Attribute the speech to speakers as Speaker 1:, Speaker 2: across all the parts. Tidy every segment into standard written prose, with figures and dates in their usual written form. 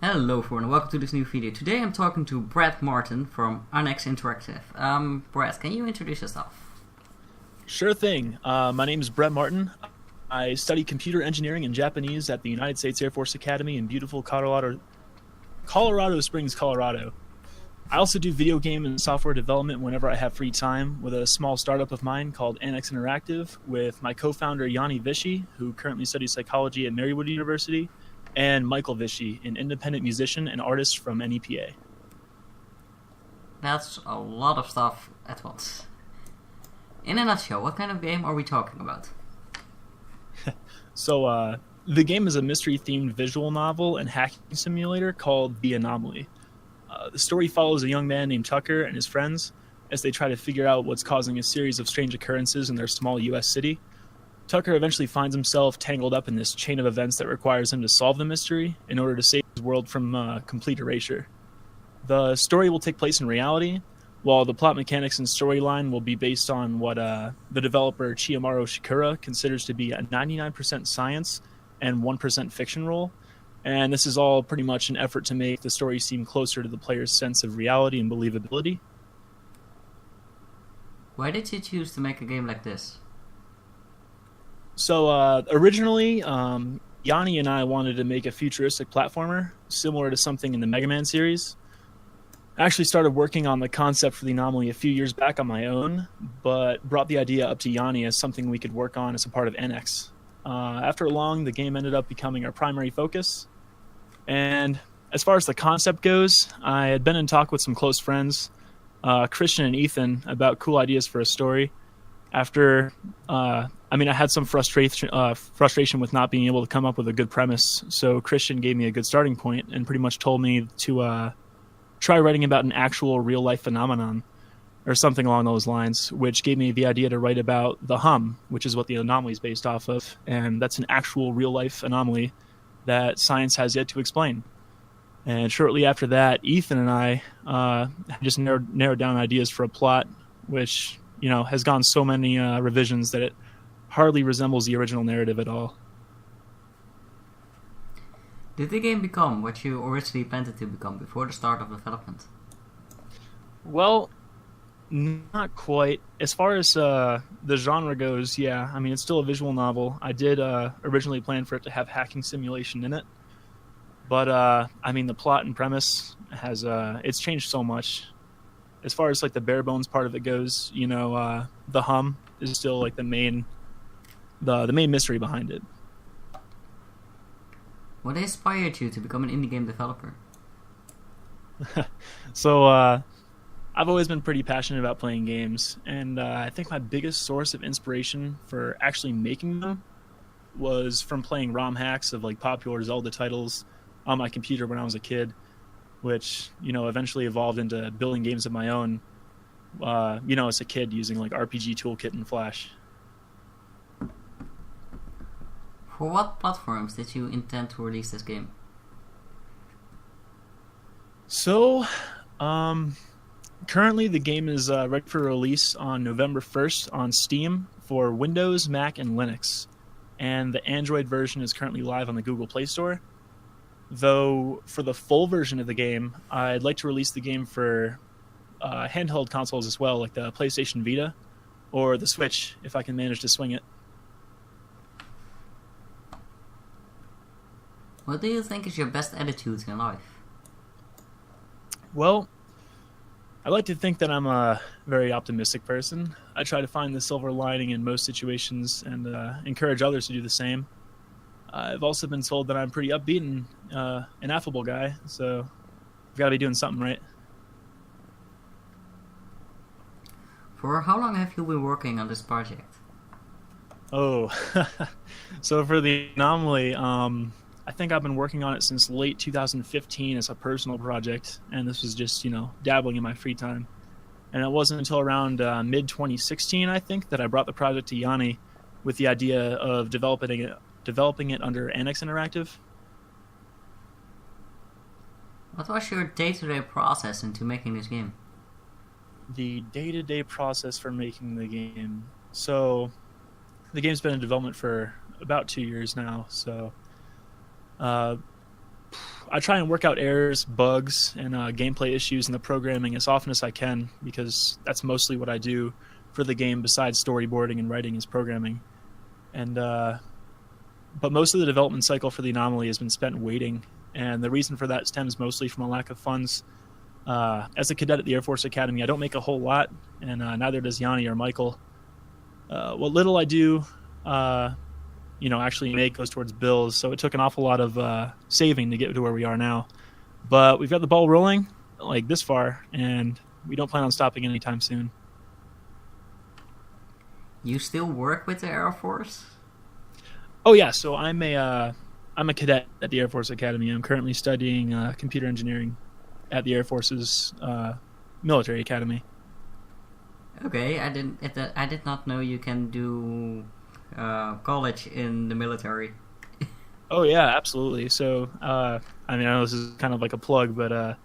Speaker 1: Hello everyone and welcome to this new video. Today I'm talking to Brad Martin from Annexe Interactive. Brad, can you introduce yourself?
Speaker 2: Sure thing. My name is Brett Martin. I study computer engineering and Japanese at the United States Air Force Academy in beautiful Colorado Springs, Colorado. I also do video game and software development whenever I have free time with a small startup of mine called Annexe Interactive with my co-founder Yanni Vichy, who currently studies psychology at Marywood University, and Michael Vichy, an independent musician and artist from NEPA.
Speaker 1: That's a lot of stuff at once. In a nutshell, what kind of game are we talking about?
Speaker 2: So the game is a mystery-themed visual novel and hacking simulator called The Anomaly. The story follows a young man named Tucker and his friends as they try to figure out what's causing a series of strange occurrences in their small U.S. city. Tucker eventually finds himself tangled up in this chain of events that requires him to solve the mystery in order to save his world from complete erasure. The story will take place in reality, while the plot mechanics and storyline will be based on what the developer Chiyamaro Shikura considers to be a 99% science and 1% fiction role. And this is all pretty much an effort to make the story seem closer to the player's sense of reality and believability.
Speaker 1: Why did you choose to make a game like this?
Speaker 2: So originally, Yanni and I wanted to make a futuristic platformer similar to something in the Mega Man series. I actually started working on the concept for the Anomaly a few years back on my own, but brought the idea up to Yanni as something we could work on as a part of Annexe. After long, the game ended up becoming our primary focus. And as far as the concept goes, I had been in talk with some close friends, Christian and Ethan, about cool ideas for a story. After, I had some frustration with not being able to come up with a good premise, so Christian gave me a good starting point and pretty much told me to try writing about an actual real-life phenomenon, or something along those lines, which gave me the idea to write about the hum, which is what the anomaly is based off of, and that's an actual real-life anomaly that science has yet to explain. And shortly after that, Ethan and I just narrowed down ideas for a plot, which has gone so many revisions that it hardly resembles the original narrative at all.
Speaker 1: Did the game become what you originally planned it to become before the start of development?
Speaker 2: Well, not quite. As far as the genre goes, yeah. It's still a visual novel. I did originally plan for it to have hacking simulation in it. But, the plot and premise has it's changed so much. As far as, the bare bones part of it goes, the hum is still, the main mystery behind it.
Speaker 1: What inspired you to become an indie game developer?
Speaker 2: So, I've always been pretty passionate about playing games, and I think my biggest source of inspiration for actually making them was from playing ROM hacks of popular Zelda titles on my computer when I was a kid, which eventually evolved into building games of my own, as a kid using RPG Toolkit and Flash.
Speaker 1: For what platforms did you intend to release this game?
Speaker 2: So, currently the game is ready for release on November 1st on Steam for Windows, Mac, and Linux. And the Android version is currently live on the Google Play Store. Though, for the full version of the game, I'd like to release the game for handheld consoles as well, like the PlayStation Vita or the Switch, if I can manage to swing it.
Speaker 1: What do you think is your best attitude in life?
Speaker 2: Well, I like to think that I'm a very optimistic person. I try to find the silver lining in most situations and encourage others to do the same. I've also been told that I'm pretty upbeat and an affable guy, so I've got to be doing something right.
Speaker 1: For how long have you been working on this project?
Speaker 2: Oh, so for the Anomaly, I think I've been working on it since late 2015 as a personal project, and this was just, dabbling in my free time. And it wasn't until around mid-2016, I think, that I brought the project to Yanni with the idea of developing it under Annexe Interactive.
Speaker 1: What was your day-to-day process into making this game?
Speaker 2: The day-to-day process for making the game. So the game's been in development for about 2 years now, so I try and work out errors, bugs, and gameplay issues in the programming as often as I can, because that's mostly what I do for the game besides storyboarding and writing is programming. And but most of the development cycle for the Anomaly has been spent waiting, and the reason for that stems mostly from a lack of funds. As a cadet at the Air Force Academy, I don't make a whole lot, and neither does Yanni or Michael. What little I do, actually make goes towards bills, so it took an awful lot of saving to get to where we are now. But we've got the ball rolling, like this far, and we don't plan on stopping anytime soon.
Speaker 1: You still work with the Air Force?
Speaker 2: Oh yeah, so I'm a cadet at the Air Force Academy. I'm currently studying computer engineering at the Air Force's military academy.
Speaker 1: Okay, I did not know you can do college in the military.
Speaker 2: Oh yeah, absolutely. So I know this is kind of like a plug, but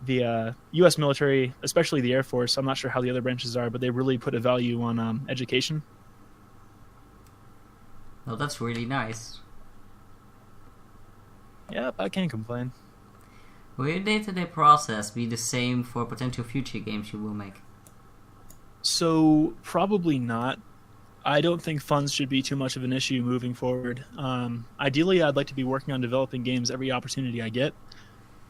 Speaker 2: the U.S. military, especially the Air Force, I'm not sure how the other branches are, but they really put a value on education.
Speaker 1: Well, that's really nice.
Speaker 2: Yeah, I can't complain.
Speaker 1: Will your day-to-day process be the same for potential future games you will make?
Speaker 2: So probably not. I don't think funds should be too much of an issue moving forward. Ideally, I'd like to be working on developing games every opportunity I get,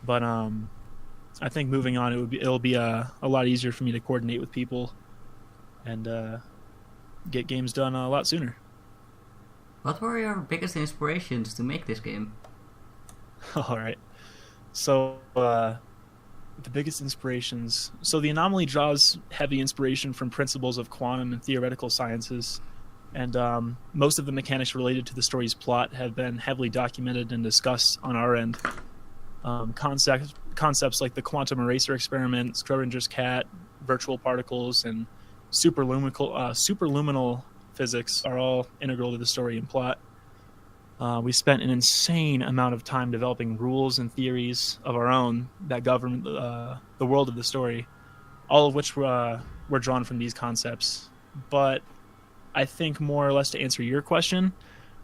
Speaker 2: but I think moving on, it'll be a lot easier for me to coordinate with people and get games done a lot sooner.
Speaker 1: What were your biggest inspirations to make this game?
Speaker 2: All right. So the biggest inspirations. So the Anomaly draws heavy inspiration from principles of quantum and theoretical sciences, and most of the mechanics related to the story's plot have been heavily documented and discussed on our end. Concepts like the quantum eraser experiment, Schrodinger's cat, virtual particles, and superluminal physics are all integral to the story and plot. We spent an insane amount of time developing rules and theories of our own that govern the world of the story, all of which were drawn from these concepts. But I think more or less to answer your question,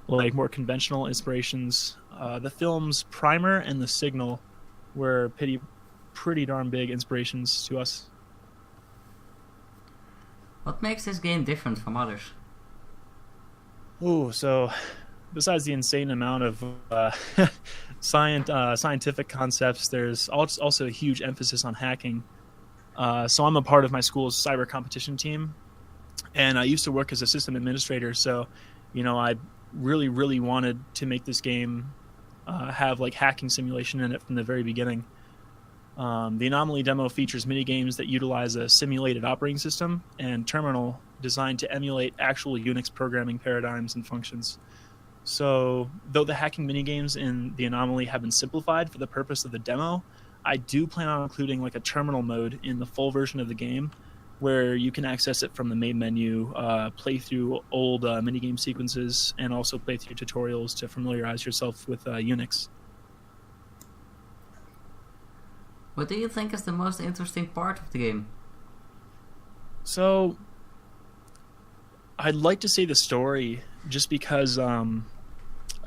Speaker 2: like more conventional inspirations, the films Primer and The Signal were pretty darn big inspirations to us.
Speaker 1: What makes this game different from others?
Speaker 2: Ooh, so besides the insane amount of scientific concepts, there's also a huge emphasis on hacking. So I'm a part of my school's cyber competition team, and I used to work as a system administrator. So, I really, really wanted to make this game have like hacking simulation in it from the very beginning. The Anomaly Demo features mini games that utilize a simulated operating system and terminal designed to emulate actual Unix programming paradigms and functions. So, though the hacking minigames in the Anomaly have been simplified for the purpose of the demo, I do plan on including like a terminal mode in the full version of the game, where you can access it from the main menu, play through old minigame sequences, and also play through tutorials to familiarize yourself with Unix.
Speaker 1: What do you think is the most interesting part of the game?
Speaker 2: So, I'd like to say the story, just because I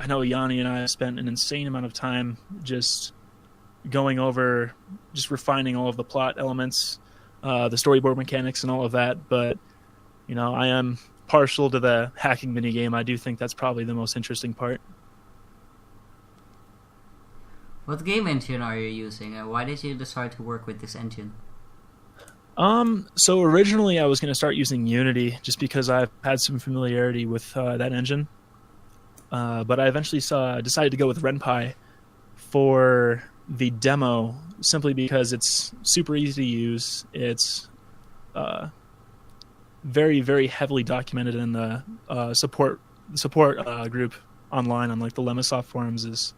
Speaker 2: know Yanni and I have spent an insane amount of time just refining all of the plot elements, the storyboard mechanics and all of that. But, I am partial to the hacking minigame. I do think that's probably the most interesting part.
Speaker 1: What game engine are you using, and why did you decide to work with this engine?
Speaker 2: So originally I was going to start using Unity just because I've had some familiarity with that engine. But I eventually decided to go with RenPy for the demo, simply because it's super easy to use. It's very, very heavily documented in the support group online on like the Lemasoft forums.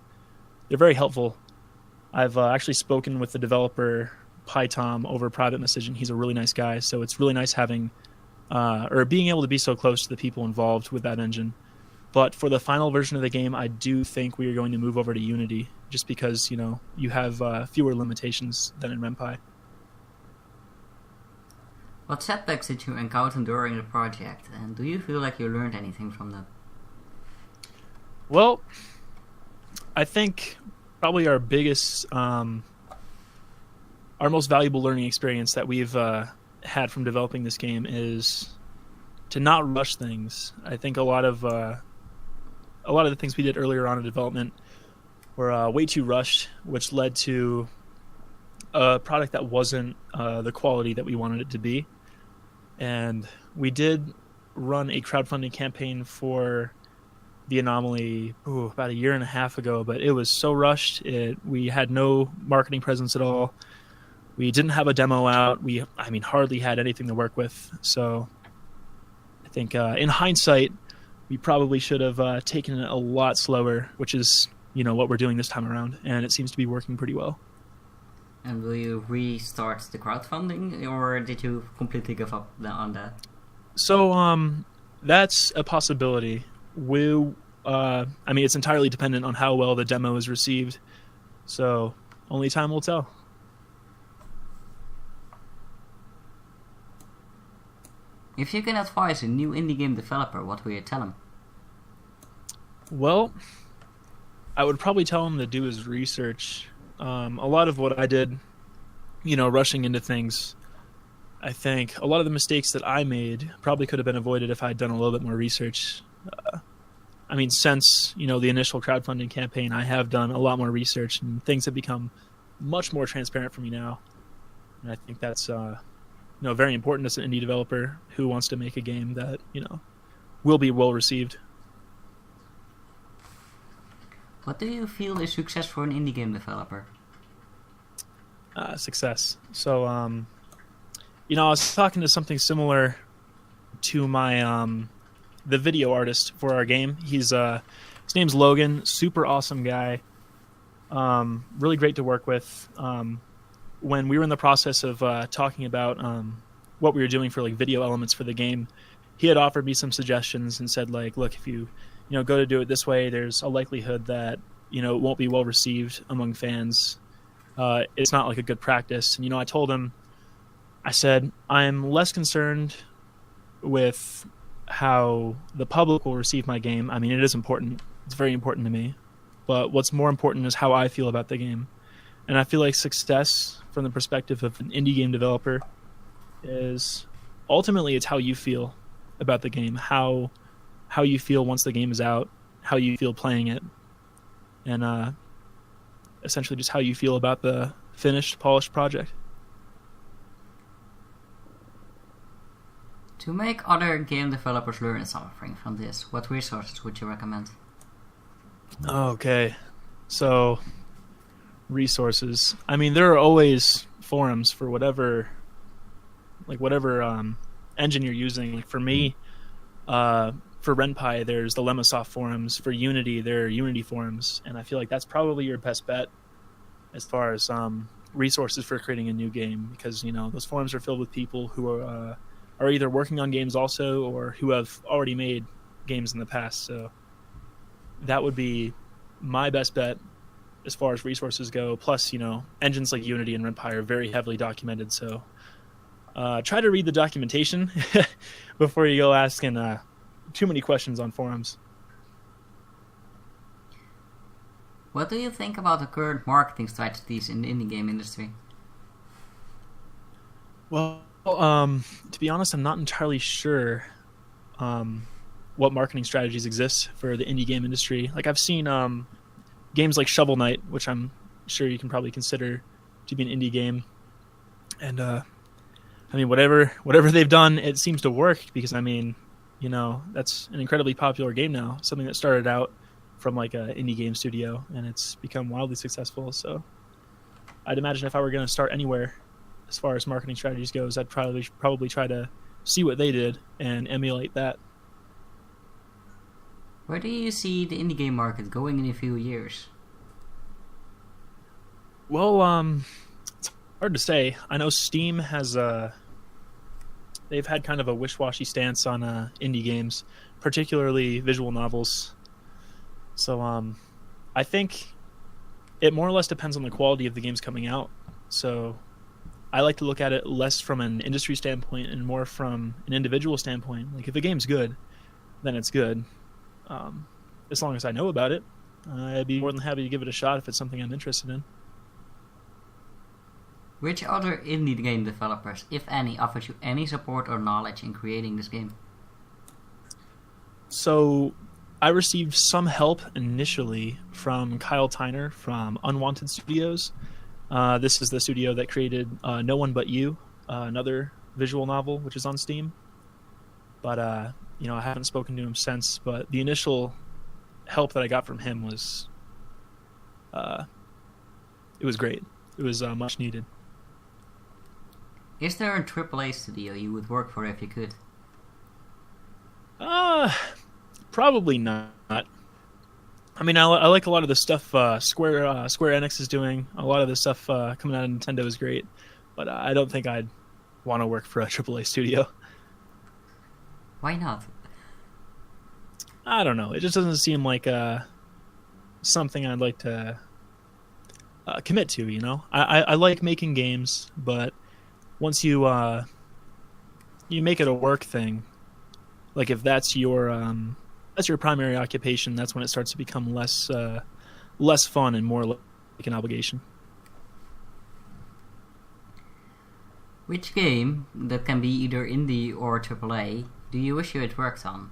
Speaker 2: They're very helpful. I've actually spoken with the developer PyTom over private messaging. He's a really nice guy, so it's really nice having being able to be so close to the people involved with that engine. But for the final version of the game, I do think we are going to move over to Unity, just because you have fewer limitations than in RenPy.
Speaker 1: What setbacks did you encounter during the project, and do you feel like you learned anything from them?
Speaker 2: Well, I think probably our biggest, our most valuable learning experience that we've had from developing this game is to not rush things. I think a lot of the things we did earlier on in development were way too rushed, which led to a product that wasn't the quality that we wanted it to be. And we did run a crowdfunding campaign for the Anomaly about a year and a half ago, but it was so rushed. We had no marketing presence at all. We didn't have a demo out. We hardly had anything to work with. So I think in hindsight, we probably should have taken it a lot slower, which is what we're doing this time around, and it seems to be working pretty well.
Speaker 1: And will you restart the crowdfunding, or did you completely give up on that?
Speaker 2: So that's a possibility. It's entirely dependent on how well the demo is received. So only time will tell.
Speaker 1: If you can advise a new indie game developer, what will you tell him?
Speaker 2: Well, I would probably tell him to do his research. A lot of what I did, rushing into things, I think a lot of the mistakes that I made probably could have been avoided if I'd done a little bit more research. Since, the initial crowdfunding campaign, I have done a lot more research, and things have become much more transparent for me now. And I think that's, very important as an indie developer who wants to make a game that, will be well received.
Speaker 1: What do you feel is success for an indie game developer?
Speaker 2: Success. So, I was talking to something similar to my the video artist for our game. His name's Logan. Super awesome guy. Really great to work with. When we were in the process of talking about what we were doing for video elements for the game, he had offered me some suggestions and said, look, if you go to do it this way, there's a likelihood that it won't be well received among fans. It's not a good practice. And I told him, I said, I'm less concerned with how the public will receive my game. It is important. It's very important to me. But what's more important is how I feel about the game. And I feel like success from the perspective of an indie game developer is ultimately it's how you feel about the game, how you feel once the game is out, how you feel playing it, and essentially just how you feel about the finished, polished project.
Speaker 1: To make other game developers learn something from this, what resources would you recommend?
Speaker 2: Okay, so resources. There are always forums for whatever engine you're using. For me, for RenPy, there's the Lemmasoft forums. For Unity, there are Unity forums, and I feel like that's probably your best bet as far as resources for creating a new game, because those forums are filled with people who are either working on games also or who have already made games in the past. So that would be my best bet as far as resources go. Plus, engines like Unity and RenPy are very heavily documented, so try to read the documentation before you go asking too many questions on forums.
Speaker 1: What do you think about the current marketing strategies in the indie game industry?
Speaker 2: Well, to be honest, I'm not entirely sure what marketing strategies exist for the indie game industry. I've seen games like Shovel Knight, which I'm sure you can probably consider to be an indie game, and whatever they've done, it seems to work because that's an incredibly popular game now. Something that started out from an indie game studio, and it's become wildly successful. So I'd imagine if I were going to start anywhere as far as marketing strategies goes, I'd probably try to see what they did and emulate that.
Speaker 1: Where do you see the indie game market going in a few years?
Speaker 2: Well, it's hard to say. I know Steam has they've had kind of a wish-washy stance on indie games, particularly visual novels. So I think it more or less depends on the quality of the games coming out. So I like to look at it less from an industry standpoint and more from an individual standpoint. If a game's good, then it's good. As long as I know about it. I'd be more than happy to give it a shot if it's something I'm interested in.
Speaker 1: Which other indie game developers, if any, offered you any support or knowledge in creating this game?
Speaker 2: So I received some help initially from Kyle Tyner from Unwanted Studios. This is the studio that created No One But You, another visual novel, which is on Steam. But, I haven't spoken to him since. But the initial help that I got from him was, it was great. It was much needed.
Speaker 1: Is there a AAA studio you would work for if you could?
Speaker 2: Probably not. I mean, I like a lot of the stuff Square Enix is doing. A lot of the stuff coming out of Nintendo is great, but I don't think I'd want to work for a AAA studio.
Speaker 1: Why not?
Speaker 2: I don't know. It just doesn't seem like something I'd like to commit to. I like making games, but once you make it a work thing, like if that's your primary occupation, that's when it starts to become less fun and more like an obligation.
Speaker 1: Which game, that can be either indie or AAA, do you wish you had worked on?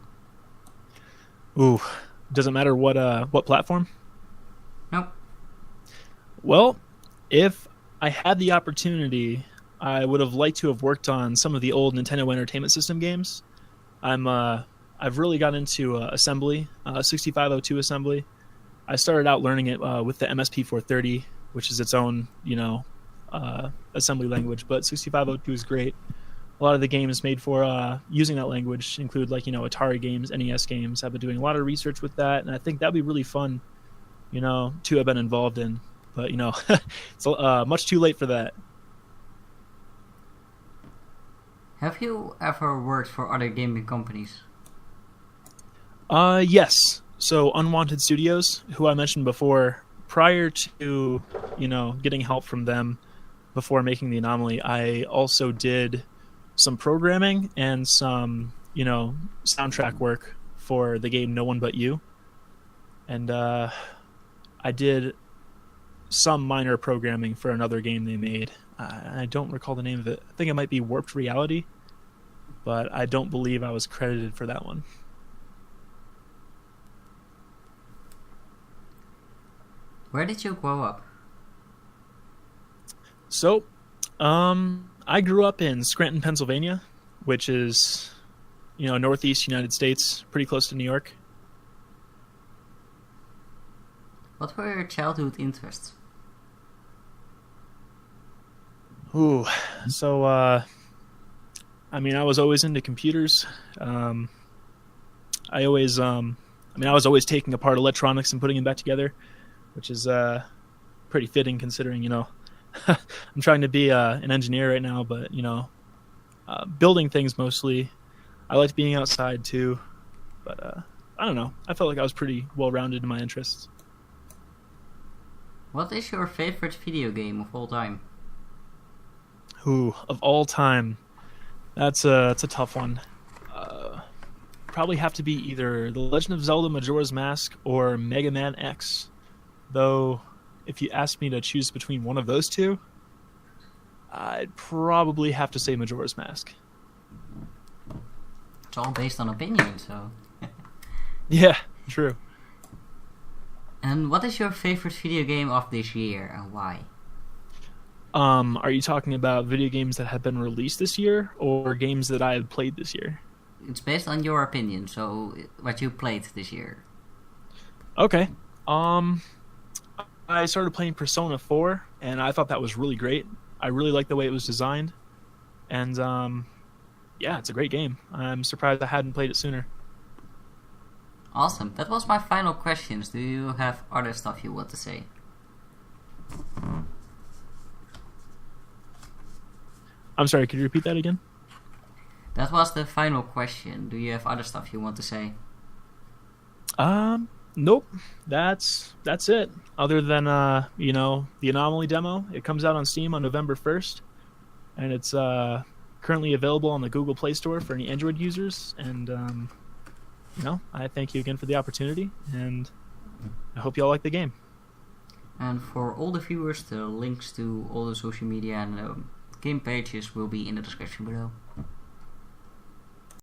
Speaker 2: Ooh, doesn't matter what platform?
Speaker 1: Nope.
Speaker 2: Well, if I had the opportunity, I would have liked to have worked on some of the old Nintendo Entertainment System games. I've really got into assembly, 6502 assembly. I started out learning it with the MSP430, which is its own, assembly language. But 6502 is great. A lot of the games made for using that language include Atari games, NES games. I've been doing a lot of research with that, and I think that'd be really fun, to have been involved in. But it's much too late for that.
Speaker 1: Have you ever worked for other gaming companies?
Speaker 2: Yes. So Unwanted Studios, who I mentioned before, prior to, getting help from them before making the Anomaly, I also did some programming and some, soundtrack work for the game No One But You. And I did some minor programming for another game they made. I don't recall the name of it. I think it might be Warped Reality, but I don't believe I was credited for that one.
Speaker 1: Where did you grow up?
Speaker 2: So, I grew up in Scranton, Pennsylvania, which is, northeast United States, pretty close to New York.
Speaker 1: What were your childhood interests?
Speaker 2: Ooh, so, I was always into computers. I was always taking apart electronics and putting them back together, which is pretty fitting considering, I'm trying to be an engineer right now, but, building things mostly. I liked being outside too, but I don't know. I felt like I was pretty well-rounded in my interests.
Speaker 1: What is your favorite video game of all time?
Speaker 2: Ooh, of all time, that's a tough one. Probably have to be either The Legend of Zelda Majora's Mask or Mega Man X. Though, if you asked me to choose between one of those two, I'd probably have to say Majora's Mask.
Speaker 1: It's all based on opinion, so...
Speaker 2: Yeah, true.
Speaker 1: And what is your favorite video game of this year, and why?
Speaker 2: Are you talking about video games that have been released this year, or games that I have played this year?
Speaker 1: It's based on your opinion, so what you played this year.
Speaker 2: Okay. I started playing Persona 4, and I thought that was really great. I really liked the way it was designed. And, yeah, it's a great game. I'm surprised I hadn't played it sooner.
Speaker 1: Awesome. That was my final questions. Do you have other stuff you want to say?
Speaker 2: I'm sorry, could you repeat that again?
Speaker 1: That was the final question. Do you have other stuff you want to say?
Speaker 2: Nope. That's it. Other than the Anomaly Demo, it comes out on Steam on November 1st, and it's currently available on the Google Play Store for any Android users. And I thank you again for the opportunity, and I hope y'all like the game.
Speaker 1: And for all the viewers, the links to all the social media and game pages will be in the description below.